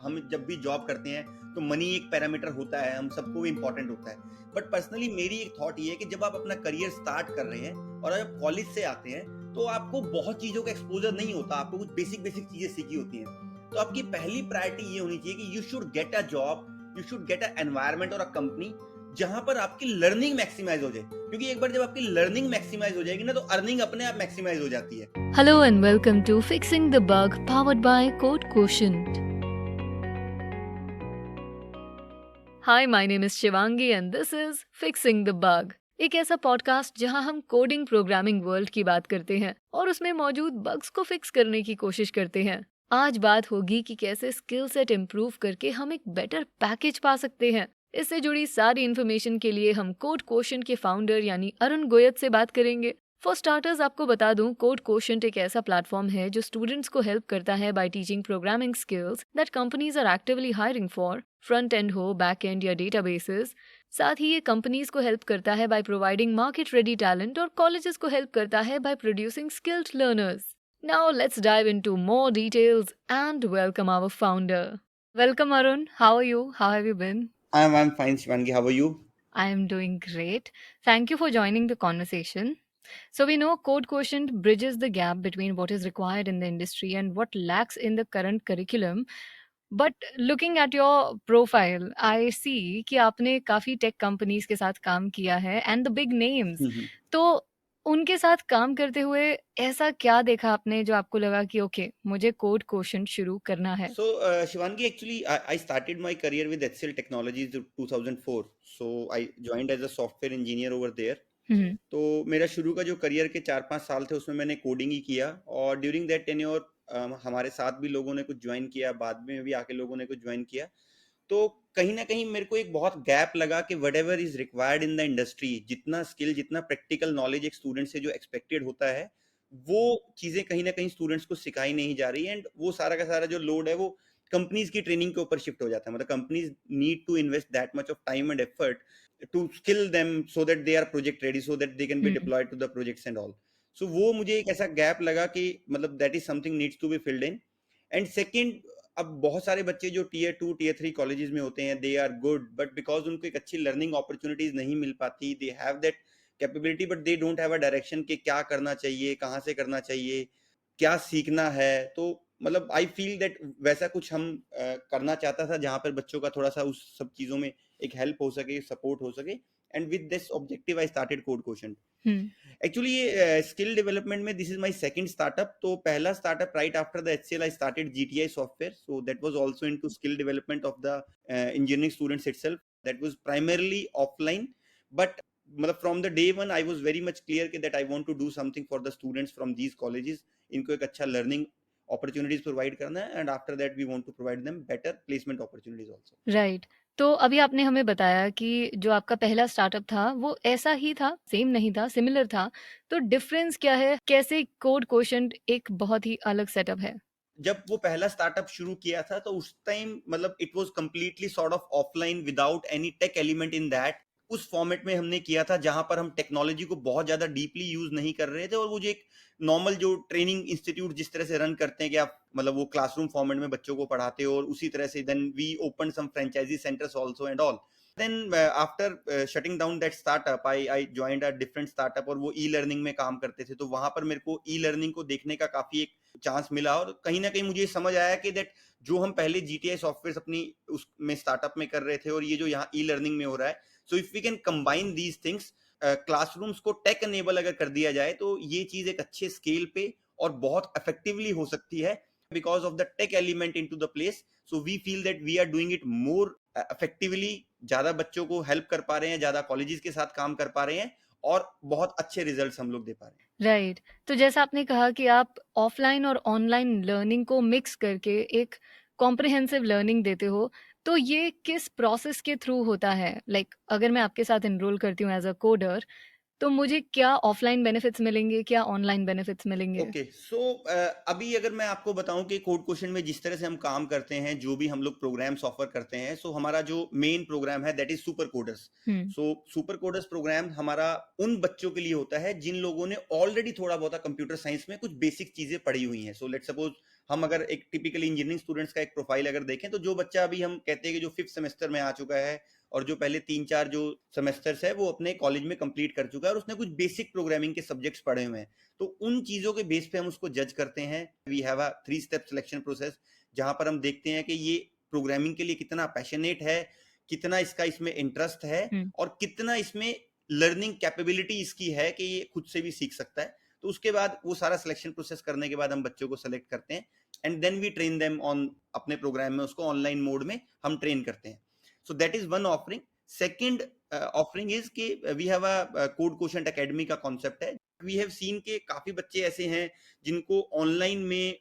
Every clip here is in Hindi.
हम जब भी जॉब करते हैं तो मनी एक पैरामीटर होता है, हम सबको इम्पोर्टेंट होता है। बट पर्सनली मेरी एक थॉट ये है कि जब आप अपना करियर स्टार्ट कर रहे हैं और आप कॉलेज से आते हैं तो आपको बहुत चीज़ों का एक्सपोजर नहीं होता, आपको कुछ बेसिक बेसिक चीज़ें सीखी होती हैं। तो आपकी पहली प्रायोरिटी ये होनी चाहिए कि you should get a job, you should get a environment और अ कंपनी जहां पर आपकी लर्निंग मैक्सिमाइज हो जाए, क्योंकि एक बार जब आपकी लर्निंग मैक्सिमाइज हो जाएगी ना तो अर्निंग अपने आप मैक्सिमाइज हो जाती है। Hello and welcome to Fixing the Bug powered by Code Quotient. Hi, my name is Shivangi and this is Fixing the Bug. एक ऐसा पॉडकास्ट जहां हम कोडिंग प्रोग्रामिंग वर्ल्ड की बात करते हैं और उसमें मौजूद बग्स को फिक्स करने की कोशिश करते हैं। आज बात होगी कि कैसे स्किल सेट इम्प्रूव करके हम एक बेटर पैकेज पा सकते हैं। इससे जुड़ी सारी इन्फॉर्मेशन के लिए हम कोड कोशेंट के फाउंडर यानी अरुण गोयत से बात करेंगे। फॉर स्टार्टर्स आपको बता दूं, कोड कोशेंट एक ऐसा प्लेटफॉर्म है जो स्टूडेंट्स को हेल्प करता है by teaching programming skills that companies are actively hiring for, front end हो, बैक एंड या डेटाबेसेस। साथ ही ये कंपनीज को हेल्प करता है by providing market ready talent और कॉलेजेस को हेल्प करता है by producing skilled learners. Now let's dive into more details and welcome our founder. Welcome Arun, how are you? How have you been? I'm fine, Shivangi. How are you? I am doing great. Thank you for joining the conversation. So we know Code Quotient bridges the gap between what is required in the industry and what lacks in the current curriculum. But looking at your profile, I see कि आपने काफी टेक कंपनीज के साथ काम किया है and the big names. तो उनके साथ काम करते हुए ऐसा क्या देखा आपने जो आपको लगा कि ओके, मुझे कोड क्वोशंट शुरू करना है? So, Shivangi, actually, I started my career with HCL Technologies in 2004. So, I joined as a software engineer over there. हम्म तो मेरा शुरू का जो करियर के 4-5 साल थे उसमें मैंने कोडिंग ही किया, और ड्यूरिंग दैट टेन्योर हमारे साथ भी लोगों ने कुछ ज्वाइन किया, बाद में भी आके लोगों ने कुछ ज्वाइन किया। तो कहीं ना कहीं मेरे को एक बहुत गैप लगा कि what ever is required in the industry, जितना स्किल, जितना प्रैक्टिकल नॉलेज एक स्टूडेंट से जो एक्सपेक्टेड होता है, वो चीजें कहीं ना कहीं स्टूडेंट्स को सिखाई नहीं जा रही। एंड वो सारा का सारा जो लोड है वो कंपनीज की ट्रेनिंग के ऊपर शिफ्ट हो जाता है। मतलब companies need to invest that much of time and effort to skill them so that they are project ready, so that they can be hmm deployed to the projects and all. So वो मुझे एक ऐसा गैप लगा कि मतलब that is something needs to be filled in. And second, अब बहुत सारे बच्चे जो टीयर 2 टीयर 3 कॉलेजेस में होते हैं, they are good, but because उनको एक अच्छी लर्निंग अपॉर्चुनिटीज नहीं मिल पाती, they have that capability but they don't have a direction कि क्या करना चाहिए, कहाँ से करना चाहिए, क्या सीखना है। तो मतलब आई फील दैट वैसा कुछ हम करना चाहता था जहाँ पर बच्चों का थोड़ा सा उस सब चीज़ों में एक हेल्प हो सके, सपोर्ट हो सके। And with this objective I started Code Quotient. Hmm actually ये स्किल डेवलपमेंट में this is my second startup. तो पहला startup right after the HCL I started GTI software, so that was also into skill development of the engineering students itself. That was primarily offline, but मतलब from the day one I was very much clear कि that I want to do something for the students from these colleges. इनको एक अच्छा लर्निंग अपॉर्चुनिटीज प्रोवाइड करना है, and after that we want to provide them better placement opportunities also. Right. तो अभी आपने हमें बताया कि जो आपका पहला स्टार्टअप था वो ऐसा ही था, सेम नहीं था, सिमिलर था। तो डिफरेंस क्या है? कैसे कोड क्वोशंट एक बहुत ही अलग सेटअप है? जब वो पहला स्टार्टअप शुरू किया था तो उस टाइम मतलब it was completely sort of offline without any tech element in that. उस फॉर्मेट में हमने किया था जहां पर हम टेक्नोलॉजी को बहुत ज्यादा डीपली यूज नहीं कर रहे थे, और वो जो एक नॉर्मल जो ट्रेनिंग इंस्टीट्यूट जिस तरह से रन करते हैं कि आप मतलब वो क्लासरूम फॉर्मेट में बच्चों को पढ़ाते हो, और उसी तरह से then we open some franchisee centres also and all. Then after shutting down that startup I joined a different startup, और वो ई लर्निंग में काम करते थे। तो वहां पर मेरे को ई लर्निंग को देखने का काफी एक चांस मिला, और कहीं ना कहीं मुझे समझ आया कि दैट जो हम पहले जीटीआई सॉफ्टवेयर अपनी उसमें स्टार्टअप में कर रहे थे और ये जो यहाँ ई लर्निंग में हो रहा है, so if we can combine these things, classrooms को टेक एनेबल अगर कर दिया जाए तो ये चीज एक अच्छे स्केल पे और बहुत इफेक्टिवली हो सकती है because of the tech element into the place. So we feel that we are doing it more effectively, ज्यादा बच्चों को हेल्प कर पा रहे हैं, ज्यादा कॉलेजेस के साथ काम कर पा रहे हैं, और बहुत अच्छे रिजल्ट्स हम लोग दे पा रहे हैं। राइट। तो जैसा आपने कहा कि आप ऑफलाइन और ऑनलाइन लर्निंग को मिक्स करके एक कॉम्प्रिहेंसिव लर्निंग देते हो, तो ये किस प्रोसेस के थ्रू होता है? लाइक अगर मैं आपके साथ एनरोल करती हूँ एज अ कोडर, तो मुझे क्या ऑफलाइन बेनिफिट्स मिलेंगे, क्या ऑनलाइन बेनिफिट्स मिलेंगे? ओके सो अभी अगर मैं आपको बताऊं कि कोड क्वेश्चन में जिस तरह से हम काम करते हैं, जो भी हम लोग प्रोग्राम्स ऑफर करते हैं, सो हमारा जो मेन प्रोग्राम है that is super coders. Hmm, so super coders programme हमारा उन बच्चों के लिए होता है जिन लोगों ने ऑलरेडी थोड़ा बहुत कंप्यूटर साइंस में कुछ बेसिक चीजें पढ़ी हुई हैं। सो लेट्स सपोज हम अगर एक टिपिकली इंजीनियरिंग स्टूडेंट्स का एक प्रोफाइल अगर देखें, तो जो बच्चा अभी हम कहते हैं कि जो फिफ्थ सेमेस्टर में आ चुका है और जो पहले 3-4 जो सेमेस्टर्स है वो अपने कॉलेज में कंप्लीट कर चुका है और उसने कुछ बेसिक प्रोग्रामिंग के सब्जेक्ट्स पढ़े हुए हैं, तो उन चीजों के बेस पे हम उसको जज करते हैं। We have a 3 step selection process, जहां पर हम देखते हैं कि ये प्रोग्रामिंग के लिए कितना पैशनेट है, कितना इसका इसमें इंटरेस्ट है हुँ, और कितना इसमें लर्निंग कैपेबिलिटी इसकी है कि ये खुद से भी सीख सकता है। तो उसके बाद वो सारा सिलेक्शन प्रोसेस करने के बाद हम बच्चों को सेलेक्ट करते हैं and then we train them on अपने प्रोग्राम में, उसको ऑनलाइन मोड में हम ट्रेन करते हैं। So that is one offering. Second offering is कि we have a Code Quotient Academy का कॉन्सेप्ट है। वी हैव सीन के काफी बच्चे ऐसे हैं जिनको ऑनलाइन में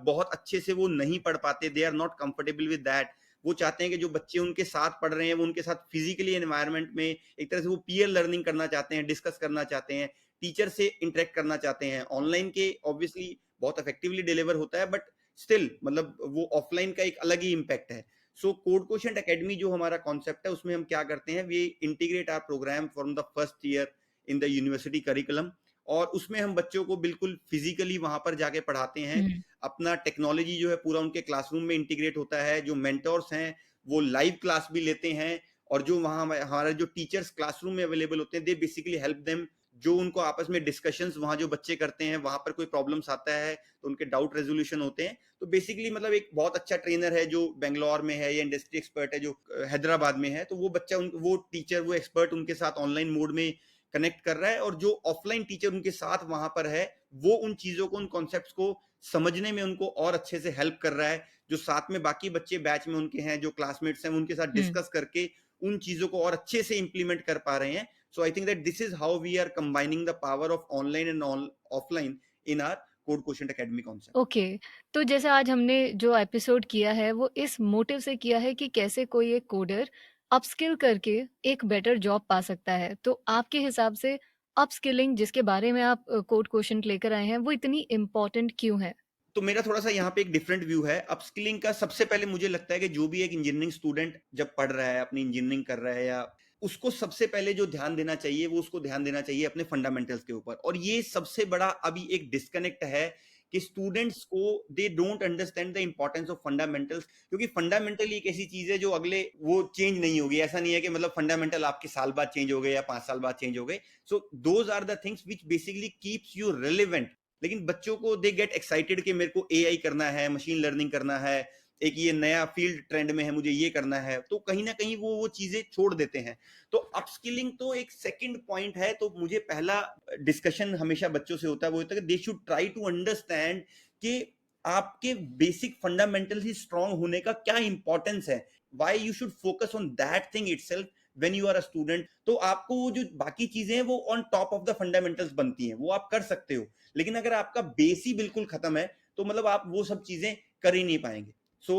बहुत अच्छे से वो नहीं पढ़ पाते, they are not comfortable with that. वो चाहते हैं कि जो बच्चे उनके साथ पढ़ रहे हैं वो उनके साथ फिजिकली एनवायरनमेंट में एक तरह से वो पीयर लर्निंग करना चाहते हैं, डिस्कस करना चाहते हैं, टीचर से इंटरेक्ट करना चाहते हैं। ऑनलाइन के ऑब्वियसली बहुत इफेक्टिवली डिलीवर होता है, बट स्टिल मतलब वो ऑफलाइन का एक अलग ही इम्पैक्ट है। सो कोड क्वोशंट एकेडमी जो हमारा कॉन्सेप्ट है, उसमें हम क्या करते हैं, we integrate our programme from the first year in the university curriculum, और उसमें हम बच्चों को बिल्कुल फिजिकली वहां पर जाके पढ़ाते हैं। हुँ, अपना टेक्नोलॉजी जो है पूरा उनके क्लासरूम में इंटीग्रेट होता है। जो मेंटोर्स हैं वो लाइव क्लास भी लेते हैं, और जो वहाँ हमारे जो टीचर्स क्लासरूम में अवेलेबल होते हैं, दे बेसिकली हेल्प देम। जो उनको आपस में डिस्कशंस वहाँ जो बच्चे करते हैं, वहां पर कोई प्रॉब्लम्स आता है तो उनके डाउट रेजोल्यूशन होते हैं। तो बेसिकली मतलब एक बहुत अच्छा ट्रेनर है जो बेंगलोर में है, या इंडस्ट्री एक्सपर्ट है जो हैदराबाद में है, तो वो बच्चा वो टीचर वो एक्सपर्ट उनके साथ ऑनलाइन मोड में कनेक्ट कर रहा है, और जो ऑफलाइन टीचर उनके साथ वहां पर है वो उन चीजों को, उन कॉन्सेप्ट्स को समझने में उनको और अच्छे से हेल्प कर रहा है। जो साथ में बाकी बच्चे बैच में उनके हैं, जो क्लासमेट्स हैं, उनके साथ हुँ। डिस्कस करके उन चीजों को और अच्छे से इंप्लीमेंट कर पा रहे हैं। So I think that this is how we are combining the power of online and offline in our Code Quotient Academy concept. Okay, तो जैसे आज हमने जो एपिसोड किया है वो इस मोटिव से किया है कि कैसे कोई एक कोडर अपस्किल करके एक बेटर जॉब पा सकता है। तो आपके हिसाब से अपस्किलिंग जिसके बारे में आप कोड क्वोशंट लेकर आए हैं वो इतनी इम्पोर्टेंट क्यों है? तो मेरा थोड़ा-सा यहाँ पे एक डिफरेंट व्यू है। अपस्किलिंग का सबसे पहले मुझे लगता है कि जो भी एक इंजीनियरिंग स्टूडेंट जब पढ़ रहा है, अपनी इंजीनियरिंग कर रहा है, या उसको सबसे पहले जो ध्यान देना चाहिए, वो उसको ध्यान देना चाहिए अपने फंडामेंटल्स के ऊपर। और ये सबसे बड़ा अभी एक डिस्कनेक्ट है कि स्टूडेंट्स को they don't understand the importance of fundamentals, क्योंकि फंडामेंटल एक ऐसी चीज़ है जो अगले वो चेंज नहीं होगी। ऐसा नहीं है कि मतलब फंडामेंटल आपके साल बाद चेंज हो गए या 5 साल बाद चेंज हो गए। So those are the things which basically keeps you relevant. लेकिन बच्चों को दे गेट एक्साइटेड कि मेरे को एआई करना है, मशीन लर्निंग करना है, एक ये नया फील्ड ट्रेंड में है, मुझे ये करना है, तो कहीं ना कहीं वो चीजें छोड़ देते हैं। तो अपस्किलिंग तो एक सेकंड पॉइंट है। तो मुझे पहला डिस्कशन हमेशा बच्चों से होता है, वो होता है कि they should try to understand कि आपके बेसिक फंडामेंटल ही स्ट्रांग होने का क्या इंपॉर्टेंस है, why you should focus on that thing itself when you are a student. तो आपको वो जो बाकी चीजें हैं वो on top of the fundamentals बनती हैं, वो आप कर सकते हो। लेकिन अगर आपका बेस ही बिल्कुल खत्म है, तो मतलब आप वो सब चीजें कर ही नहीं पाएंगे। सो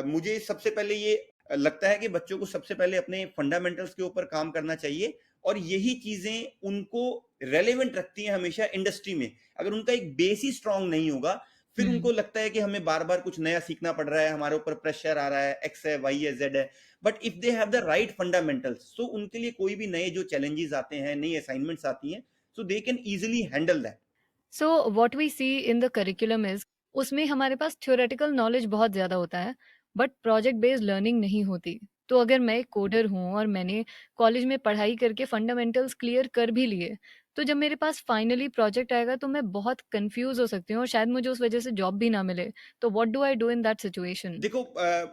मुझे सबसे पहले ये लगता है कि बच्चों को सबसे पहले अपने फंडामेंटल्स के ऊपर काम करना चाहिए, और यही चीजें उनको रेलेवेंट रखती हैं हमेशा इंडस्ट्री में। अगर उनका एक बेस ही स्ट्रांग नहीं होगा, फिर हुँ। उनको लगता है कि हमें बार बार कुछ नया सीखना पड़ रहा है, हमारे ऊपर प्रेशर आ रहा है, एक्स है, वाई है, जेड है। But if they have the right fundamentals, तो उनके लिए कोई भी नए जो चैलेंजेस आते हैं, नई असाइनमेंट्स आती हैं, so they can easily handle that. So what we see in the curriculum is उसमें हमारे पास थ्योरेटिकल नॉलेज बहुत ज़्यादा होता है, बट प्रोजेक्ट बेस्ड लर्निंग नहीं होती। तो अगर मैं एक कोडर हूँ और मैंने कॉलेज में पढ़ाई करके फंडामेंटल्स क्लियर कर भी लिए, तो जब मेरे पास फाइनली प्रोजेक्ट आएगा तो मैं बहुत कन्फ्यूज़ हो सकती हूँ और शायद मुझे उस वजह से जॉब भी ना मिले। तो what do I do in that situation? देखो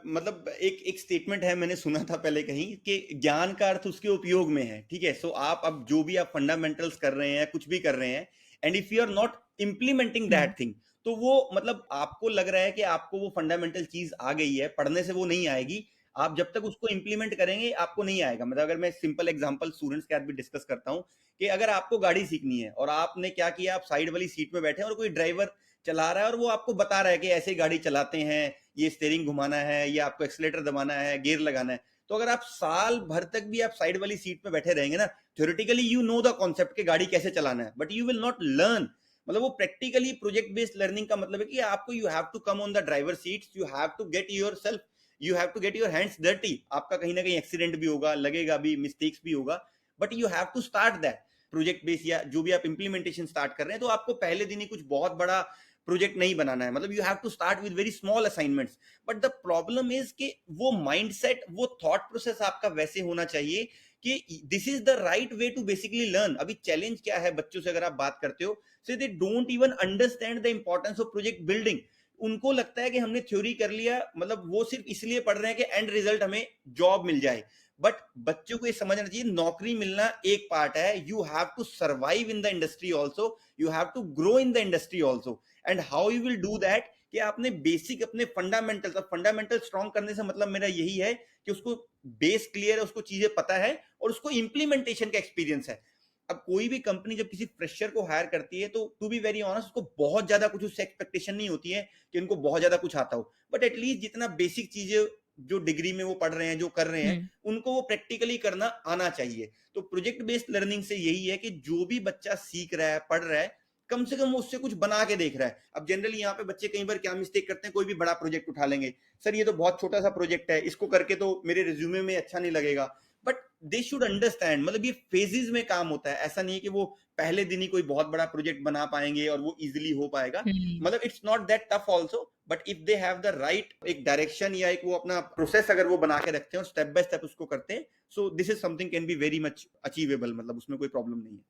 मतलब एक एक स्टेटमेंट है, मैंने सुना था पहले कहीं, कि ज्ञान का अर्थ उसके उपयोग में है। ठीक है, सो आप अब जो भी आप फंडामेंटल्स कर रहे हैं, कुछ भी कर रहे हैं, and if you are not implementing hmm, that thing, तो वो मतलब आपको लग रहा है कि आपको वो फंडामेंटल चीज आ गई है, पढ़ने से वो नहीं आएगी। आप जब तक उसको इम्प्लीमेंट करेंगे आपको नहीं आएगा। मतलब अगर मैं सिंपल एग्जांपल स्टूडेंट्स के साथ भी डिस्कस करता हूँ, कि अगर आपको गाड़ी सीखनी है और आपने क्या किया, आप साइड वाली सीट में बैठे हैं और कोई ड्राइवर चला रहा है और वो आपको बता रहा है कि ऐसे गाड़ी चलाते हैं, ये स्टीयरिंग घुमाना है, ये आपको एक्सीलरेटर दबाना है, गियर लगाना है। तो अगर आप साल भर तक भी आप साइड वाली सीट पे बैठे रहेंगे ना, theoretically you know the concept कि गाड़ी कैसे चलाना है, but you will not learn. मतलब वो प्रैक्टिकली प्रोजेक्ट बेस्ड लर्निंग का मतलब है कि आपको you have to come on the driver seats, you have to get yourself, you have to get your hands dirty. आपका कहीं ना कहीं एक्सीडेंट भी होगा, लगेगा भी, मिस्टेक्स भी होगा, but you have to start that project base या जो भी आप इंप्लीमेंटेशन स्टार्ट कर रहे हैं। तो आपको पहले दिन ही कुछ बहुत बड़ा प्रोजेक्ट नहीं बनाना है, मतलब you have to start with very small assignments. But the problem is कि वो माइंडसेट, वो थॉट प्रोसेस आपका वैसे होना चाहिए कि this is the right way to basically learn. अभी चैलेंज क्या है बच्चों से अगर आप बात करते हो, so they don't even understand the importance of project building. उनको लगता है कि हमने थ्योरी कर लिया, मतलब वो सिर्फ इसलिए पढ़ रहे हैं कि एंड रिजल्ट हमें जॉब मिल जाए। बट बच्चों को ये समझना चाहिए नौकरी मिलना एक पार्ट है, you have to survive in the industry also, you have to grow in the industry also. And how you will do that कि आपने बेसिक अपने फंडामेंटल स्ट्रॉन्ग करने से मतलब मेरा यही है कि उसको बेस क्लियर है, उसको चीजें पता है और उसको इंप्लीमेंटेशन का एक्सपीरियंस है। अब कोई भी कंपनी जब किसी फ्रेशर को हायर करती है तो टू बी वेरी ऑनेस्ट उसको बहुत ज्यादा कुछ उससे एक्सपेक्टेशन नहीं होती है कि उनको बहुत ज्यादा कुछ आता हो, बट एटलीस्ट जितना बेसिक चीजें जो डिग्री में वो पढ़ रहे हैं, जो कर रहे हैं, हम्म। उनको वो प्रैक्टिकली करना आना चाहिए। तो प्रोजेक्ट बेस्ड लर्निंग से यही है कि जो भी बच्चा सीख रहा है, पढ़ रहा है, कम से कम वो उससे कुछ बना के देख रहा है। अब जनरली यहाँ पे बच्चे कई बार क्या मिस्टेक करते हैं, कोई भी बड़ा प्रोजेक्ट उठा लेंगे, सर ये तो बहुत छोटा सा प्रोजेक्ट है, इसको करके तो मेरे रिज्यूमे में अच्छा नहीं लगेगा। बट दे शुड अंडरस्टैंड, मतलब ये फेजेस में काम होता है, ऐसा नहीं है कि वो पहले दिन ही कोई बहुत बड़ा प्रोजेक्ट बना पाएंगे और वो इजिली हो पाएगा। हम्म। मतलब it's not that tough also, but if they have the right एक डायरेक्शन या एक वो अपना प्रोसेस अगर वो बना के रखते हैं और स्टेप बाय स्टेप उसको करते हैं, so this is something can be very much achievable, मतलब उसमें कोई प्रॉब्लम नहीं है।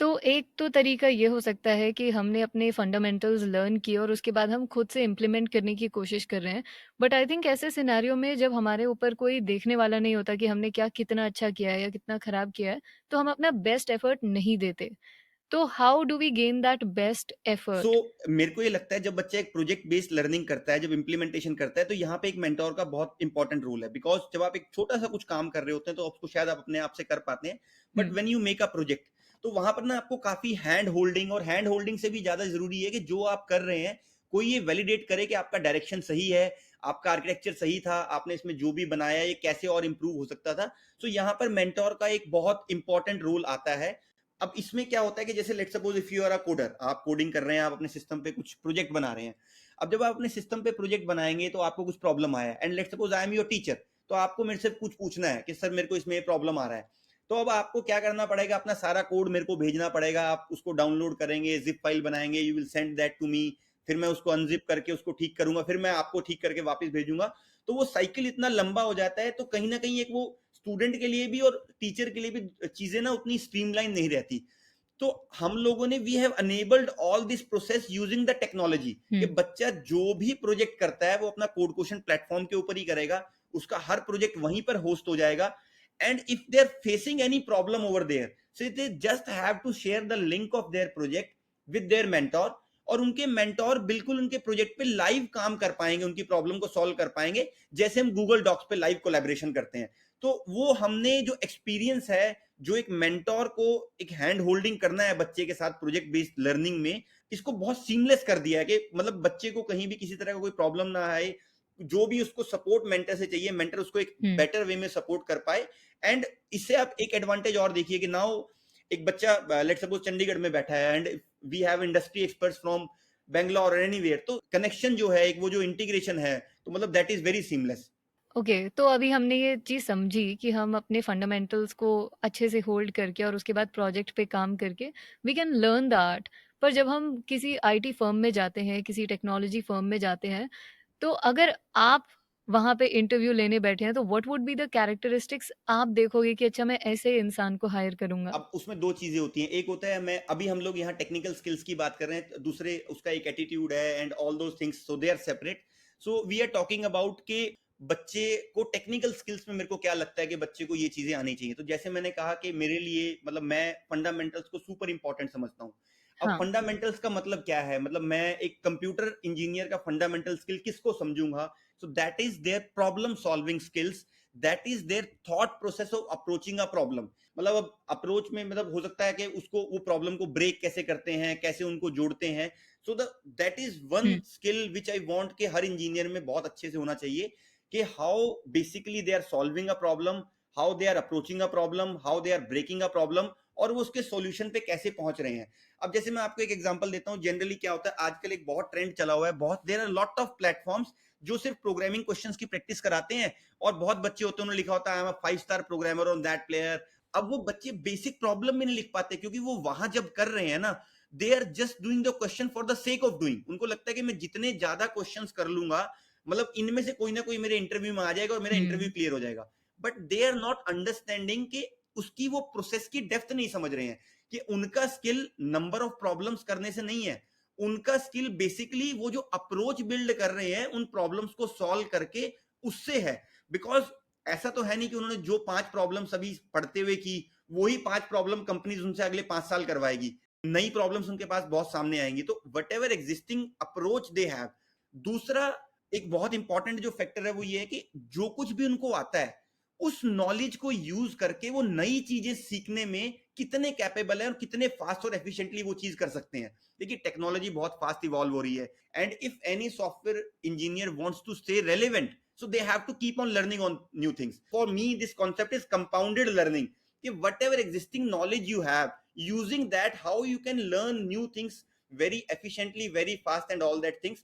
तो एक तो तरीका ये हो सकता है कि हमने अपने फंडामेंटल्स लर्न किए और उसके बाद हम खुद से इम्प्लीमेंट करने की कोशिश कर रहे हैं। बट आई थिंक ऐसे सिनेरियो में जब हमारे ऊपर कोई देखने वाला नहीं होता कि हमने क्या कितना अच्छा किया है या कितना खराब किया है, तो हम अपना बेस्ट एफर्ट नहीं देते। तो how do we gain that best so effort? मेरे को ये लगता है जब बच्चा एक प्रोजेक्ट बेस्ड लर्निंग करता है, जब इंप्लीमेंटेशन करता है, तो यहाँ पे एक मेंटोर का बहुत इंपॉर्टेंट रोल है। बिकॉज जब आप एक छोटा सा कुछ काम कर रहे होते हैं तो आपको शायद आप अपने आप से कर पाते हैं, but hmm. When you make a project, तो वहां पर ना आपको काफी हैंड होल्डिंग, और हैंड होल्डिंग से भी ज्यादा जरूरी है कि जो आप कर रहे हैं कोई ये वैलिडेट करे कि आपका डायरेक्शन सही है, आपका आर्किटेक्चर सही था, आपने इसमें जो भी बनाया ये कैसे और इंप्रूव हो सकता था। सो यहाँ पर मेंटोर का एक बहुत इंपॉर्टेंट रोल आता है। अब इसमें क्या होता है कि जैसे let's suppose if you are a coder, आप कोडिंग कर रहे हैं, आप अपने सिस्टम पे कुछ प्रोजेक्ट बना रहे हैं। अब जब आप अपने सिस्टम पे प्रोजेक्ट बनाएंगे तो आपको कुछ प्रॉब्लम आया, and let's suppose I am your teacher, तो आपको मेरे से कुछ पूछना है कि सर मेरे को इसमें प्रॉब्लम आ रहा है। तो अब आपको क्या करना पड़ेगा, अपना सारा कोड मेरे को भेजना पड़ेगा, आप उसको डाउनलोड करेंगे, जिप फाइल बनाएंगे, you will send that to me, फिर मैं उसको अनजिप करके उसको ठीक करूंगा, फिर मैं आपको ठीक करके वापस भेजूंगा। तो वो साइकिल इतना लंबा हो जाता है, तो कहीं ना कहीं एक वो स्टूडेंट के लिए भी और टीचर के लिए भी चीजें ना उतनी स्ट्रीमलाइन नहीं रहती। तो हम लोगों ने we have enabled all this process using the technology, कि हम्म। बच्चा जो भी प्रोजेक्ट करता है वो अपना कोड क्वेश्चन प्लेटफॉर्म के ऊपर ही करेगा, उसका हर प्रोजेक्ट वहीं पर होस्ट हो जाएगा। And if they are facing any problem over there, so they just have to share the link of their project with their mentor, और उनके मेंटोर बिल्कुल उनके प्रोजेक्ट पे लाइव काम कर पाएंगे, उनकी प्रॉब्लम को सॉल्व कर पाएंगे, जैसे हम गूगल डॉक्स पे लाइव कोलैबोरेशन करते हैं। तो वो हमने जो एक्सपीरियंस है, जो एक मेंटोर को एक हैंड होल्डिंग करना है बच्चे के साथ प्रोजेक्ट बेस्ड लर्निंग में, इसको बहुत सीमलेस कर दिया है कि मतलब बच्चे को कहीं भी किसी तरह का कोई प्रॉब्लम ना आए, जो भी उसको सपोर्ट मेंटर से चाहिए, मेंटर उसको एक हम्म। बेटर वे में सपोर्ट कर पाए। एंड इससे आप एक एडवांटेज और देखिए कि नाउ एक बच्चा लेट्स सपोज चंडीगढ़ में बैठा है, and we have industry experts from Bangalore और एनीवेयर, तो कनेक्शन जो है, एक वो जो इंटीग्रेशन है, तो मतलब that is very seamless. Okay, तो अभी हमने ये चीज़ समझी कि हम अपने फंडामेंटल्स को अच्छे से होल्ड करके और उसके बाद प्रोजेक्ट पे काम करके we can learn the art. पर जब हम किसी आईटी फर्म में जाते हैं, किसी टेक्नोलॉजी फर्म में जाते हैं, तो अगर आप वहाँ पे इंटरव्यू लेने बैठे हैं, तो what would be the characteristics आप देखोगे कि अच्छा मैं ऐसे इंसान को हायर करूँगा? अब उसमें दो चीजें होती हैं, एक होता है, मैं अभी हम लोग यहाँ टेक्निकल स्किल्स की बात कर रहे हैं, दूसरे उसका एक एटीट्यूड है and all those things, so they are separate. So we are talking about के बच्चे को टेक्निकल स्किल्स में मेरे को क्या लगता है कि बच्चे को ये चीजें आनी चाहिए। तो जैसे मैंने कहा कि मेरे लिए मतलब मैं फंडामेंटल्स को सुपर इंपॉर्टेंट समझता हूँ। अब हाँ। फंडामेंटल्स का मतलब क्या है, मतलब मैं एक कंप्यूटर इंजीनियर का फंडामेंटल स्किल किसको समझूंगा, so that is their problem solving skills, that is their thought process of approaching a problem. मतलब अब अप्रोच में मतलब हो सकता है कि उसको वो प्रॉब्लम को ब्रेक कैसे करते हैं, कैसे उनको जोड़ते हैं। So that is one hmm. Skill which I want कि हर इंजीनियर में बहुत अच्छे से होना चाहिए, कि how basically they are solving a problem, how they are approaching a problem, how they are breaking a problem, और वो उसके सॉल्यूशन पे कैसे पहुंच रहे हैं। अब जैसे मैं आपको एक एग्जांपल देता हूं, जनरली क्या होता है आजकल एक बहुत ट्रेंड चला हुआ है, बहुत there are lot of platforms जो सिर्फ प्रोग्रामिंग क्वेश्चंस की प्रैक्टिस कराते हैं, और बहुत बच्चे होते हैं उन्होंने लिखा होता है I am a 5 star programmer on that player. अब वो बच्चे बेसिक प्रॉब्लम भी नहीं लिख पाते, क्योंकि वो वहां जब कर रहे हैं ना, they are just doing the question for the sake of doing. उनको लगता है कि मैं जितने ज्यादा क्वेश्चंस कर लूंगा, मतलब इनमें से कोई ना कोई मेरे इंटरव्यू में आ जाएगा और मेरा इंटरव्यू हम्म। क्लियर हो जाएगा। But they are not understanding कि उसकी वो प्रोसेस की डेप्थ नहीं समझ रहे हैं, कि उनका स्किल नंबर ऑफ प्रॉब्लम्स करने से नहीं है, उनका स्किल बेसिकली वो जो अप्रोच बिल्ड कर रहे हैं उन प्रॉब्लम्स को सॉल्व करके, उससे है। बिकॉज ऐसा तो है नहीं कि उन्होंने जो 5 प्रॉब्लम्स अभी पढ़ते हुए की, वही 5 प्रॉब्लम कंपनीज उनसे अगले 5 साल करवाएगी, नई प्रॉब्लम्स उनके पास बहुत सामने आएंगी। तो what ever existing approach they have. दूसरा एक बहुत इंपॉर्टेंट जो फैक्टर है वो ये है कि जो कुछ भी उनको आता है, उस नॉलेज को यूज करके वो नई चीजें सीखने में कितने कैपेबल है और कितने फास्ट और एफिशिएंटली वो चीज कर सकते हैं। देखिए टेक्नोलॉजी बहुत फास्ट इवॉल्व हो रही है, and if any software engineer wants to stay relevant, so they have to keep on learning on new things. For me this concept is compounded learning, कि whatever existing knowledge you have, using that how you can learn new things very efficiently, very fast and all that things।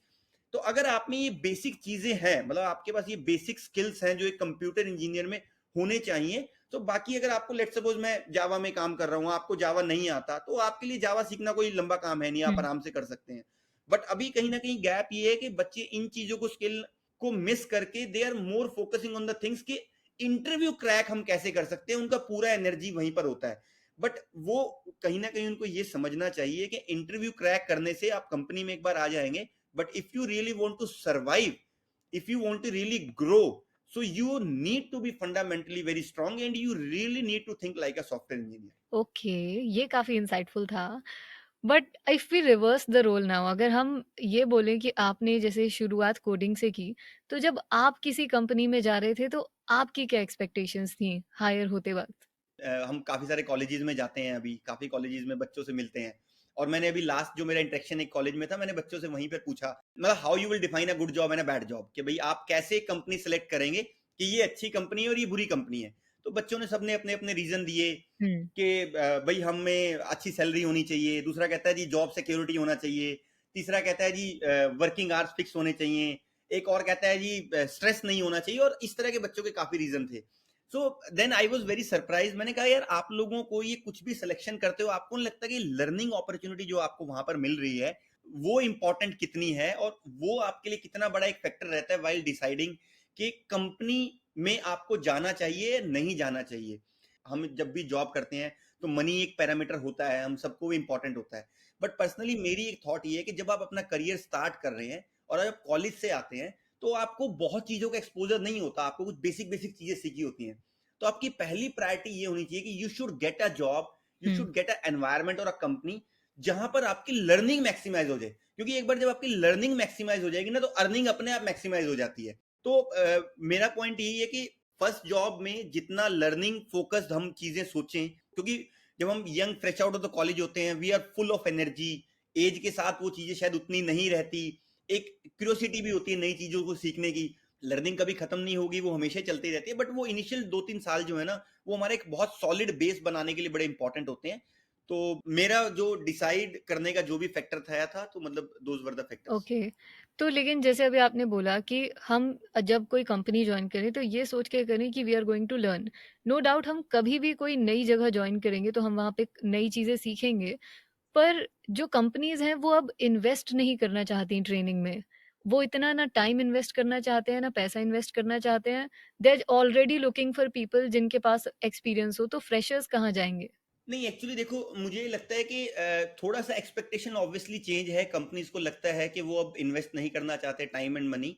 तो अगर आप में ये बेसिक चीजें हैं, मतलब आपके पास ये बेसिक स्किल्स हैं जो एक कंप्यूटर इंजीनियर में होने चाहिए, तो बाकी अगर आपको लेट्स सपोज मैं जावा में काम कर रहा हूँ, आपको जावा नहीं आता, तो आपके लिए जावा सीखना कोई लंबा काम है नहीं, आप हम्म। आराम से कर सकते हैं। बट अभी कहीं ना कहीं गैप ये है कि बच्चे इन चीजों को स्किल को मिस करके they are more focusing on the things कि इंटरव्यू क्रैक हम कैसे कर सकते हैं, उनका पूरा एनर्जी वहीं पर होता है। बट वो कहीं ना कहीं उनको ये समझना चाहिए कि इंटरव्यू क्रैक करने से आप कंपनी में एक बार आ जाएंगे, but if you really want to survive, if you want to really grow, so you need to be fundamentally very strong and you really need to think like a software engineer। Okay, ये काफी इंसाइटफुल था। But if we reverse the role now, अगर हम ये बोलें कि आपने जैसे शुरुआत कोडिंग से की, तो जब आप किसी कंपनी में जा रहे थे तो आपकी क्या एक्सपेक्टेशंस थी हायर होते वक्त? हम काफी सारे कॉलेजेस में जाते हैं, अभी काफी कॉलेजेस में बच्चों से मिलते हैं, और मैंने अभी लास्ट जो मेरा इंटरेक्शन एक कॉलेज में था, मैंने बच्चों से वहीं पर पूछा, मतलब how you will define a good job and a bad job, कि भाई आप कैसे कंपनी सेलेक्ट करेंगे कि ये अच्छी कंपनी है और ये बुरी कंपनी है। तो बच्चों ने सबने अपने अपने रीजन दिए हम्म। कि भाई हमें अच्छी सैलरी होनी चाहिए, दूसरा कहता है जी जॉब सिक्योरिटी होना चाहिए, तीसरा कहता है जी वर्किंग आवर्स फिक्स होने चाहिए, एक और कहता है जी स्ट्रेस नहीं होना चाहिए, और इस तरह के बच्चों के काफी रीजन थे। So then I was very surprise, मैंने कहा यार आप लोगों को ये कुछ भी सिलेक्शन करते हो, आपको नहीं लगता कि लर्निंग अपॉर्चुनिटी जो आपको वहां पर मिल रही है वो इंपॉर्टेंट कितनी है, और वो आपके लिए कितना बड़ा एक फैक्टर रहता है वाइल डिसाइडिंग कि कंपनी में आपको जाना चाहिए नहीं जाना चाहिए। हम जब भी जॉब करते हैं तो मनी एक पैरामीटर होता है, हम सबको इंपॉर्टेंट होता है, बट पर्सनली मेरी एक थॉट ये है कि जब आप अपना करियर स्टार्ट कर रहे हैं और जब कॉलेज से आते हैं, तो आपको बहुत चीजों का एक्सपोजर नहीं होता, आपको कुछ बेसिक बेसिक चीजें सीखी होती हैं। तो आपकी पहली प्रायोरिटी ये होनी चाहिए कि you should get a job, you hmm. Should get a environment और अ कंपनी जहां पर आपकी लर्निंग मैक्सिमाइज हो जाए, क्योंकि एक बार जब आपकी लर्निंग मैक्सिमाइज हो जाएगी ना, तो अर्निंग अपने आप मैक्सिमाइज हो जाती है। तो मेरा पॉइंट यही है कि फर्स्ट जॉब में जितना लर्निंग फोकस्ड हम चीजें सोचें, क्योंकि जब हम young fresh out of the college होते हैं we are full of energy, age के साथ वो चीजें शायद उतनी नहीं रहती, एक क्यूरियोसिटी भी होती है नई चीजों को सीखने की। लर्निंग कभी खत्म नहीं होगी, वो हमेशा चलती रहती है, बट वो इनिशियल 2-3 साल जो है ना, वो हमारे एक बहुत सॉलिड बेस बनाने के लिए बड़े इंपॉर्टेंट होते हैं। तो मेरा जो डिसाइड करने का जो भी फैक्टर था तो मतलब those were the factors. Okay. तो लेकिन जैसे अभी आपने बोला कि हम जब कोई कंपनी ज्वाइन करें तो ये सोच के करें कि we are going to learn. No doubt हम कभी भी कोई नई जगह ज्वाइन करेंगे तो हम वहाँ पे नई चीज़ें सीखेंगे। पर जो कंपनीज़ हैं वो अब इन्वेस्ट नहीं करना चाहती ट्रेनिंग में। वो इतना ना टाइम इन्वेस्ट करना चाहते हैं, ना पैसा इन्वेस्ट करना चाहते हैं। They are already looking for people जिनके पास एक्सपीरियंस हो, तो फ्रेशर्स कहाँ जाएँगे? नहीं एक्चुअली देखो, मुझे लगता है कि थोड़ा सा एक्सपेक्टेशन ऑब्वियसली चेंज है, कंपनीज को लगता है कि वो अब इन्वेस्ट नहीं करना चाहते time and money,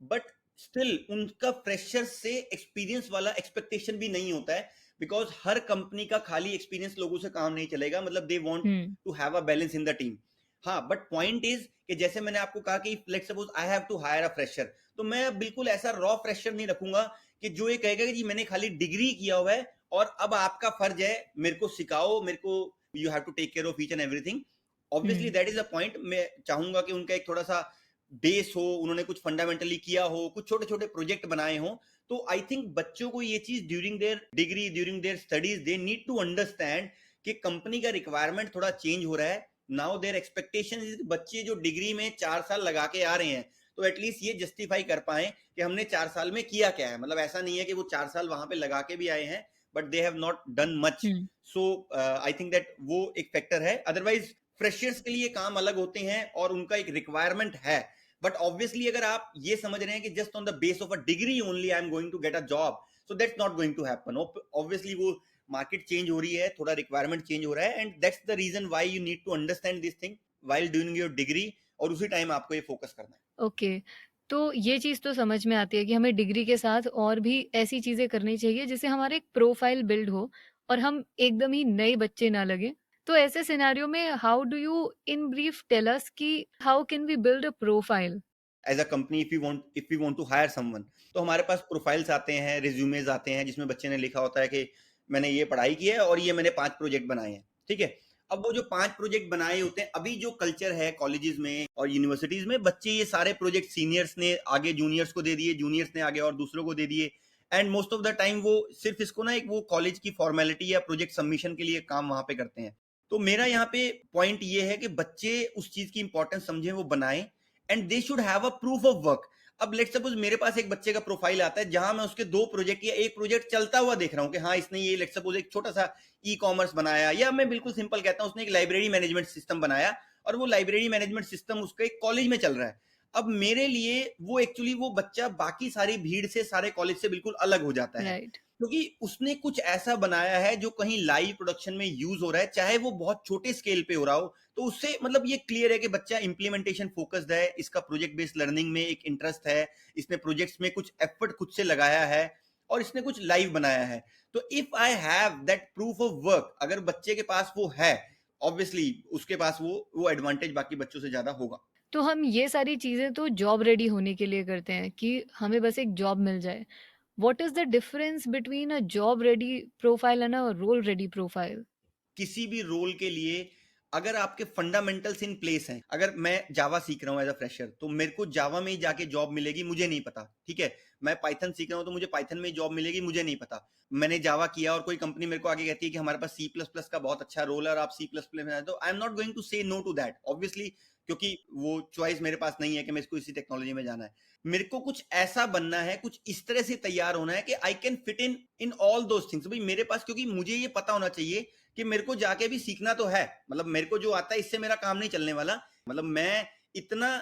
but still उनका फ्रेशर से एक्सपीरियंस वाला एक्सपेक्टेशन भी नहीं होता है, बिकॉज हर कंपनी का खाली एक्सपीरियंस लोगों से काम नहीं चलेगा, मतलब they want hmm. To have a balance in the team. हाँ बट पॉइंट इज कि जैसे मैंने आपको कहा कि let's suppose I have to hire a fresher, तो मैं बिल्कुल ऐसा रॉ फ्रेशर नहीं रखूंगा कि जो ये कहेगा कि जी मैंने खाली डिग्री किया हुआ है और अब आपका फर्ज है मेरे को सिखाओ, मेरे को you have to take care of each and everything. Obviously that is a point. मैं चाहूंगा कि उनका एक थोड़ा सा बेस हो, उन्होंने कुछ फंडामेंटली किया हो, कुछ छोटे छोटे प्रोजेक्ट बनाए हो। तो आई थिंक बच्चों को ये चीज during their degree, during their studies, they need to understand कि कंपनी का रिक्वायरमेंट थोड़ा चेंज हो रहा है। नाउ देयर एक्सपेक्टेशन इज, बच्चे जो डिग्री में 4 साल लगा के आ रहे हैं, तो एटलीस्ट ये जस्टिफाई कर पाए कि हमने 4 साल में किया क्या है। मतलब ऐसा नहीं है कि वो 4 साल वहां पे लगा के भी आए हैं but they have not done much. Hmm. So I think that वो एक फैक्टर है। अदरवाइज फ्रेशर्स के लिए काम अलग होते हैं और उनका एक रिक्वायरमेंट है। बट ऑब्वियसली अगर आप ये समझ रहे हैं कि just on the base of a degree only I am going to get a job, so that's not going to happen. Obviously वो मार्केट चेंज हो रही है, थोड़ा रिक्वायरमेंट चेंज हो रहा है, and that's the reason why you need to understand this thing while doing your degree, और उसी टाइम आपको ये फोकस करना है। ओके, तो ये चीज़ तो समझ में आती है कि हमें डिग्री के साथ और भी ऐसी चीज़ें करनी चाहिए जिससे हमारा एक प्रोफाइल बिल्ड हो और हम एकदम ही नए बच्चे ना लगे। तो ऐसे सिनेरियो में how do you in brief tell us कि how can we build a profile? As a company, if you want to hire someone, तो हमारे पास प्रोफाइल्स आते हैं, रिज्यूमेज आते हैं, जिसमें बच्चे ने लिखा होता है कि मैंने ये पढ़ाई की है और ये मैंने 5 प्रोजेक्ट बनाए हैं। ठीक है। अब वो जो 5 प्रोजेक्ट बनाए होते हैं, अभी जो कल्चर है कॉलेजेस में और यूनिवर्सिटीज में, बच्चे ये सारे प्रोजेक्ट सीनियर्स ने आगे जूनियर्स को दे दिए, जूनियर्स ने आगे और दूसरों को दे दिए। And most of the time वो सिर्फ इसको ना एक वो कॉलेज की फॉर्मेलिटी या प्रोजेक्ट सबमिशन के लिए काम वहां पे करते हैं। तो मेरा यहाँ पे पॉइंट ये है कि बच्चे उस चीज की इंपॉर्टेंस समझे, वो बनाए, and they should have a proof of work. अब लेट्स सपोज मेरे पास एक बच्चे का प्रोफाइल आता है जहां मैं उसके 2 प्रोजेक्ट या एक प्रोजेक्ट चलता हुआ देख रहा हूं कि हाँ इसने ये लेट्स सपोज एक छोटा सा ई कॉमर्स बनाया, या मैं बिल्कुल सिंपल कहता हूं उसने एक लाइब्रेरी मैनेजमेंट सिस्टम बनाया, और वो लाइब्रेरी मैनेजमेंट सिस्टम उसके एक कॉलेज में चल रहा है। अब मेरे लिए वो एक्चुअली वो बच्चा बाकी सारी भीड़ से, सारे कॉलेज से बिल्कुल अलग हो जाता है, राइट। क्योंकि उसने कुछ ऐसा बनाया है जो कहीं लाइव प्रोडक्शन में यूज हो रहा है, चाहे वो बहुत छोटे स्केल पे हो रहा हो। तो उससे मतलब ये क्लियर है कि बच्चा इंप्लीमेंटेशन फोकस्ड है, इसका प्रोजेक्ट बेस्ड लर्निंग में एक इंटरेस्ट है, इसने प्रोजेक्ट्स में कुछ एफर्ट खुद से लगाया है, और इसने कुछ लाइव बनाया है। तो if I have that proof of work, अगर बच्चे के पास वो है, ऑब्वियसली उसके पास वो एडवांटेज बाकी बच्चों से ज्यादा होगा। तो हम ये सारी चीज़ें तो जॉब रेडी होने के लिए करते हैं कि हमें बस एक जॉब मिल जाए। What is the difference between a job ready profile and a role ready profile? किसी भी रोल के लिए अगर आपके फंडामेंटल्स इन प्लेस हैं, अगर मैं जावा सीख रहा हूं एज अ फ्रेशर, तो मेरे को जावा में ही जाके जॉब मिलेगी मुझे नहीं पता। ठीक है। मैं पाइथन सीख रहा हूं तो मुझे पाइथन में ही जॉब मिलेगी मुझे नहीं पता। मैंने जावा किया और कोई कंपनी मेरे को आगे कहती है कि हमारे पास सी प्लस प्लस का बहुत अच्छा रोल है और आप सी प्लस प्लस में आए, तो I am not going to say no to that obviously, क्योंकि वो चॉइस मेरे पास नहीं है कि मैं इसको इसी टेक्नोलॉजी में जाना है। मेरे को कुछ ऐसा बनना है, कुछ इस तरह से तैयार होना है कि I can fit in in all those things. भाई मेरे पास, क्योंकि मुझे ये पता होना चाहिए कि मेरे को जाके भी सीखना तो है, मतलब मेरे को जो आता है इससे मेरा काम नहीं चलने वाला। मतलब मैं इतना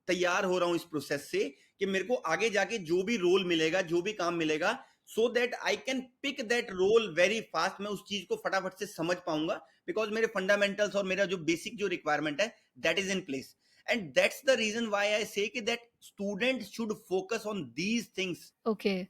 तैयार हो रहा हूं इस प्रोसेस से कि मेरे को आगे जाके जो भी रोल मिलेगा, जो भी काम मिलेगा, so that I can pick that role very fast, मैं उस चीज को फटाफट से समझ पाऊंगा, बिकॉज मेरे फंडामेंटल्स और मेरा जो बेसिक जो रिक्वायरमेंट है that is in place. And that's the reason why I say कि that student should focus on these things. Okay,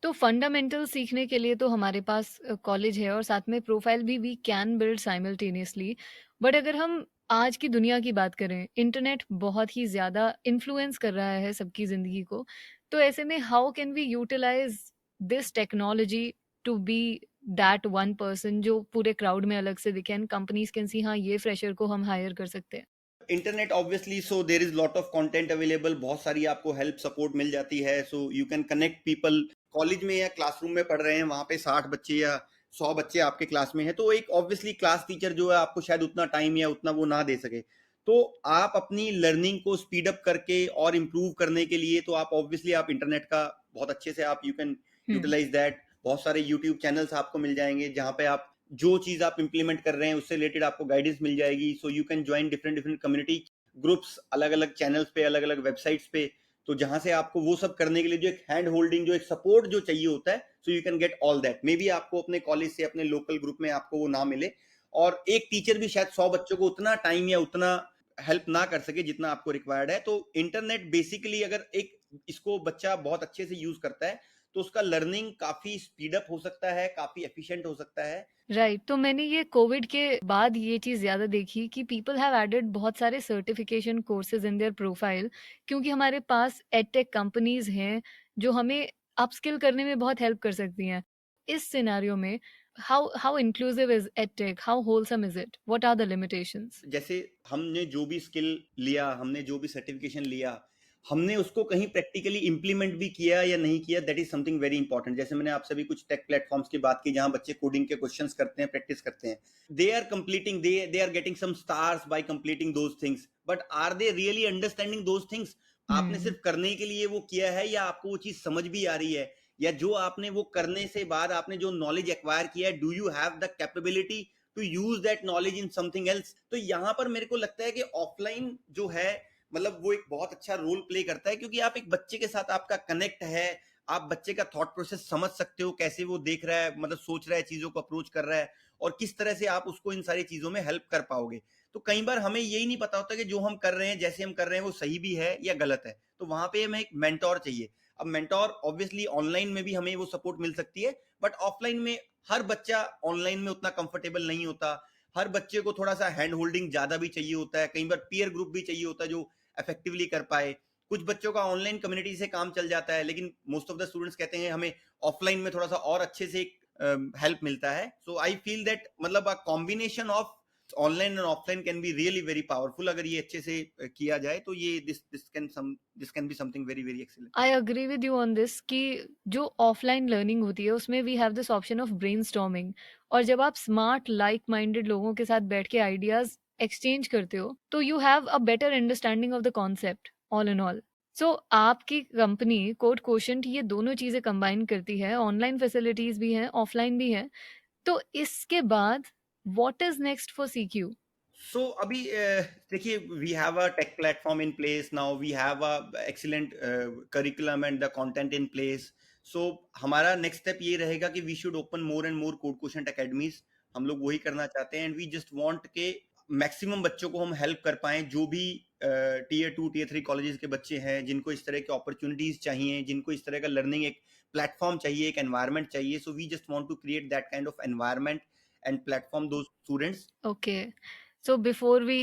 तो फंडामेंटल सीखने के लिए तो हमारे पास कॉलेज है और साथ में प्रोफाइल भी we can build simultaneously. But अगर हम आज की दुनिया की बात करें, इंटरनेट बहुत ही ज़्यादा इन्फ्लुएंस कर रहा है सबकी ज़िंदगी को। तो ऐसे में how can we utilize this technology to be that one person जो पूरे क्राउड में अलग से दिखे एंड कंपनीज कैन सी हाँ ये फ्रेशर को हम हायर कर सकते हैं? Internet obviously, so there is lot of content available, बहुत सारी आपको हेल्प सपोर्ट मिल जाती है, so you can connect people. College में या क्लासरूम में पढ़ रहे हैं, वहां पे 60 बच्चे या 100 बच्चे आपके क्लास में है, तो एक ऑब्वियसली क्लास टीचर जो है आपको शायद उतना टाइम या उतना वो ना दे सके। तो आप अपनी लर्निंग को स्पीड अप करके और इम्प्रूव करने के लिए, तो आप ऑब्वियसली आप इंटरनेट का बहुत अच्छे से आप you can hmm. Utilize that. बहुत सारे यूट्यूब चैनल्स आपको मिल जाएंगे जहां पे आप जो चीज आप इंप्लीमेंट कर रहे हैं उससे रिलेटेड आपको गाइडेंस मिल जाएगी। So you can join different different community groups, अलग अलग चैनल्स पे, अलग अलग वेबसाइट्स पे, तो जहां से आपको वो सब करने के लिए जो एक हैंड होल्डिंग, जो एक सपोर्ट जो चाहिए होता है, so you can get all that. May be आपको अपने कॉलेज से, अपने लोकल ग्रुप में आपको वो ना मिले, और एक टीचर भी शायद 100 बच्चों को उतना टाइम या उतना हेल्प ना कर सके जितना आपको रिक्वायर्ड है। तो इंटरनेट बेसिकली अगर एक इसको बच्चा बहुत अच्छे से यूज करता है तो उसका लर्निंग काफी स्पीड अप हो सकता है, काफी एफिशिएंट हो सकता है। राइट, तो मैंने ये कोविड के बाद ये चीज़ ज़्यादा देखी कि पीपल हैव एडेड बहुत सारे certification courses in their profile, क्योंकि हमारे पास एडटेक कंपनीज हैं जो हमें अपस्किल करने में बहुत हेल्प कर सकती हैं। इस सिनेरियो में how inclusive is edtech? How wholesome is it? What are the limitations? जैसे हमने जो भी स्किल लिया, हमने जो भी सर्टिफिकेशन लिया, हमने उसको कहीं प्रैक्टिकली इम्प्लीमेंट भी किया या नहीं किया, that is something very important. जैसे मैंने आपसे भी कुछ टेक प्लेटफॉर्म्स की बात की जहां बच्चे कोडिंग के क्वेश्चंस करते हैं, प्रैक्टिस करते हैं, they are completing, they are getting some stars by completing those things, but are they really understanding those things? आपने Hmm. सिर्फ करने के लिए वो किया है या आपको वो चीज समझ भी आ रही है, या जो आपने वो करने से बाद आपने जो नॉलेज एक्वायर किया है, do you have the capability to use that knowledge in something else? तो यहाँ पर मेरे को लगता है कि ऑफलाइन जो है मतलब वो एक बहुत अच्छा रोल प्ले करता है, क्योंकि आप एक बच्चे के साथ आपका कनेक्ट है, आप बच्चे का थॉट प्रोसेस समझ सकते हो, कैसे वो देख रहा है, मतलब सोच रहा है, चीजों को अप्रोच कर रहा है, और किस तरह से आप उसको इन सारी चीजों में हेल्प कर पाओगे। तो कई बार हमें यही नहीं पता होता कि जो हम कर रहे हैं, जैसे हम कर रहे हैं, वो सही भी है या गलत है। तो वहां पे हमें एक मेंटोर चाहिए। अब मेंटोर ऑब्वियसली ऑनलाइन में भी हमें वो सपोर्ट मिल सकती है, बट ऑफलाइन में हर बच्चा ऑनलाइन में उतना कंफर्टेबल नहीं होता। हर बच्चे को थोड़ा सा हैंड होल्डिंग ज्यादा भी चाहिए होता है, कई बार पीयर ग्रुप भी चाहिए होता है जो इफेक्टिवली कर पाए। कुछ बच्चों का ऑनलाइन कम्युनिटी से काम चल जाता है, लेकिन मोस्ट ऑफ द स्टूडेंट्स कहते हैं हमें ऑफलाइन में थोड़ा सा और अच्छे से हेल्प मिलता है। सो आई फील दैट मतलब a combination of online and offline can be really very powerful. अगर ये अच्छे से किया जाए तो ये this can be something very very excellent. I agree with you on this कि जो ऑफलाइन लर्निंग होती है उसमें we have this option of brain, और जब आप स्मार्ट लाइक माइंडेड लोगों के साथ बैठ के आइडियाज एक्सचेंज करते हो तो you have a better understanding of the concept all in all. So आपकी कंपनी कोड कोशंट ये दोनों चीज़ें कंबाइन करती है, ऑनलाइन फैसिलिटीज भी हैं, ऑफलाइन भी हैं। तो इसके बाद what is next for CQ? So अभी देखिए, we have a tech platform in place now, we have a excellent curriculum and the content in place. So हमारा नेक्स्ट स्टेप ये रहेगा कि we should open more and more code question academies. हम लोग वही करना चाहते हैं, एंड वी जस्ट वांट के मैक्सिमम बच्चों को हम हेल्प कर पाएं, जो भी टीयर 2 टीयर 3 कॉलेजेस के बच्चे हैं जिनको इस तरह के अपॉर्चुनिटीज चाहिए, जिनको इस तरह का लर्निंग एक प्लेटफॉर्म चाहिए, एक एनवायरनमेंट चाहिए। So we just want to create that kind of environment and platform to students. Okay, so before we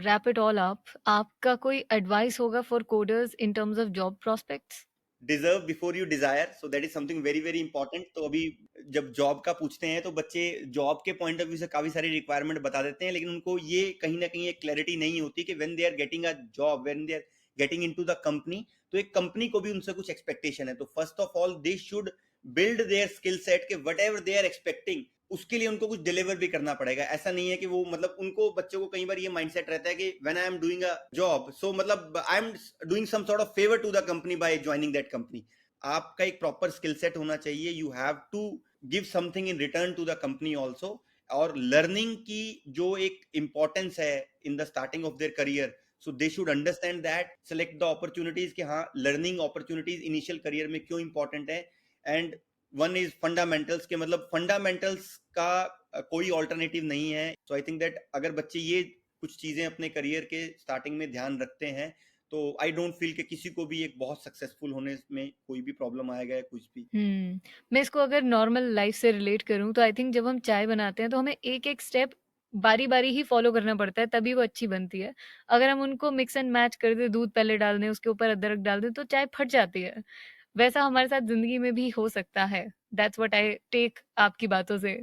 wrap it all up, आपका कोई एडवाइस होगा for coders in terms of job prospects? Deserve before you desire, so that is something very very important. तो अभी जब जॉब का पूछते हैं तो बच्चे जॉब के पॉइंट ऑफ व्यू से काफी सारी रिक्वायरमेंट बता देते हैं, लेकिन उनको ये कहीं ना कहीं एक क्लैरिटी नहीं होती कि when they are getting a job, when they are getting into the company, तो एक कंपनी को भी उनसे कुछ एक्सपेक्टेशन है। तो first of all they should build their skill set के whatever they are expecting, उसके लिए उनको कुछ डिलीवर भी करना पड़ेगा। ऐसा नहीं है कि वो मतलब उनको बच्चों को कई बार ये माइंडसेट रहता है कि when I am doing a job, so मतलब I am doing some sort of favour to the company by joining that company. आपका एक प्रॉपर स्किल सेट होना चाहिए, you have to give something in return to the company also. और लर्निंग की जो एक इंपॉर्टेंस है in the starting of their career, so they should understand that, select the opportunities कि हाँ लर्निंग अपॉर्चुनिटीज इनिशियल करियर में क्यों इंपॉर्टेंट है। एंड वन इज फंडामेंटल्स के, मतलब फंडामेंटल्स का कोई ऑल्टरनेटिव नहीं है। सो आई थिंक दैट अगर बच्चे ये कुछ चीजें अपने करियर के स्टार्टिंग में ध्यान रखते हैं, तो आई डोंट फील कि किसी को भी एक बहुत सक्सेसफुल होने में कोई भी प्रॉब्लम आएगा या कुछ भी। मैं इसको अगर नॉर्मल लाइफ से रिलेट करूँ तो आई थिंक जब हम चाय बनाते हैं तो हमें एक-एक स्टेप बारी-बारी ही फॉलो करना पड़ता है, तभी वो अच्छी बनती है। अगर हम उनको मिक्स एंड मैच कर दें, दूध पहले डाल दें, उसके ऊपर अदरक डाल दें, तो चाय फट जाती है। वैसा हमारे साथ ज़िंदगी में भी हो सकता है। दैट्स व्हाट आई टेक आपकी बातों से।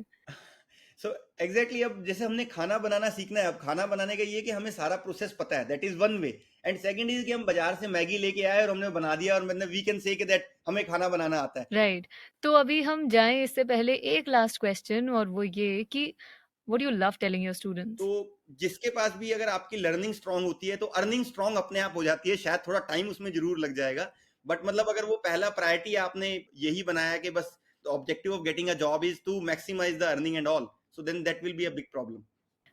सो एग्जैक्टली, अब जैसे हमने खाना बनाना सीखना है, अब खाना बनाने का ये कि हमें सारा प्रोसेस पता है, that is one way. And second is कि हम बाजार से मैगी लेके आए और हमने बना दिया, और मतलब वी कैन से कि दैट हमें खाना बनाना आता है। राइट, तो अभी हम जाएँ इससे पहले एक लास्ट क्वेश्चन, और वो ये कि what do you love telling your तो स्टूडेंट्स? जिसके पास भी अगर आपकी लर्निंग स्ट्रांग होती है तो अर्निंग स्ट्रांग अपने आप हो जाती है। शायद थोड़ा टाइम उसमें जरूर लग जाएगा, बट मतलब अगर वो पहला प्रायोरिटी आपने यही बनाया कि बस objective of getting a job is to maximize the earning and all, so then that will be a big problem.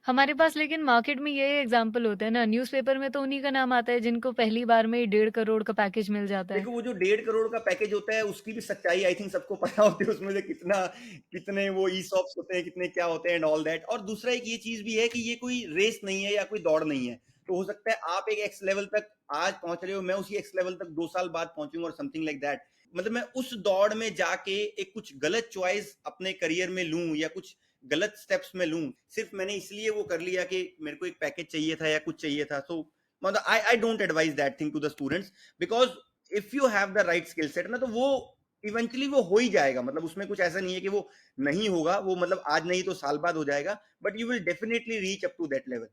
हमारे पास लेकिन मार्केट में ये एग्जाम्पल होते हैं ना, न्यूज़पेपर में तो उन्हीं का नाम आता है जिनको पहली बार में ही 1.5 करोड़ का पैकेज मिल जाता है। देखो, वो जो 1.5 करोड़ का पैकेज होता है उसकी भी सच्चाई आई थिंक सबको पता होती है, उसमें से कितना, कितने वो ई सॉप्स होते हैं, कितने क्या होते हैं एंड ऑल दैट। और दूसरा एक ये चीज भी है कि ये कोई रेस नहीं है या कोई दौड़ नहीं है। तो हो सकता है आप एक एक्स लेवल तक आज पहुंच रहे हो, मैं उसी एक्स लेवल तक 2 साल बाद पहुंचूंगा और समथिंग लाइक दैट। मतलब मैं उस दौड़ में जाके एक कुछ गलत चॉइस अपने करियर में लूं या कुछ गलत स्टेप्स में लूं, सिर्फ मैंने इसलिए वो कर लिया कि मेरे को एक पैकेज चाहिए था या कुछ चाहिए था। सो मतलब I don't advise that thing to the students, because if you have the right skill set ना, तो वो इवेंचुअली वो हो ही जाएगा, मतलब उसमें कुछ ऐसा नहीं है कि वो नहीं होगा, वो मतलब आज नहीं तो साल बाद हो जाएगा, but you will definitely reach up to that level.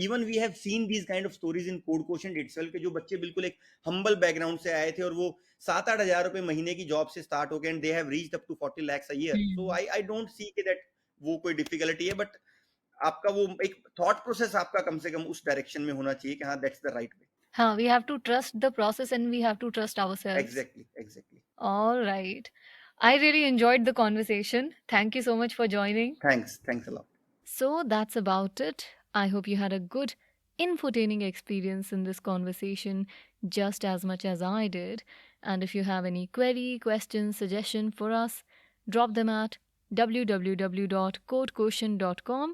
Even we have seen these kind of stories in Code Quotient itself के जो बच्चे बिल्कुल एक हम्बल बैकग्राउंड से आए थे और वो 7-8 हजार रुपए महीने की जॉब से स्टार्ट हो गए and they have reached up to 40 lakhs a year। So I don't see कि दैट वो कोई डिफिकल्टी है, बट आपका वो एक थॉट प्रोसेस आपका कम से कम उस डायरेक्शन में होना चाहिए कि हाँ दैट्स द राइट वे। हाँ, we have to trust the process and we have to trust ourselves. Exactly. All right. I really enjoyed the conversation. Thank you so much for joining. Thanks a lot. So that's about it. I hope you had a good, infotaining experience in this conversation, just as much as I did. And if you have any query, question, suggestion for us, drop them at www.codequotient.com.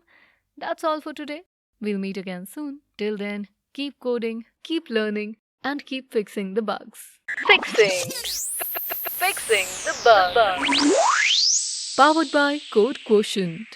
That's all for today. We'll meet again soon. Till then, keep coding, keep learning, and keep fixing the bugs. Fixing the bug. Powered by Code Quotient.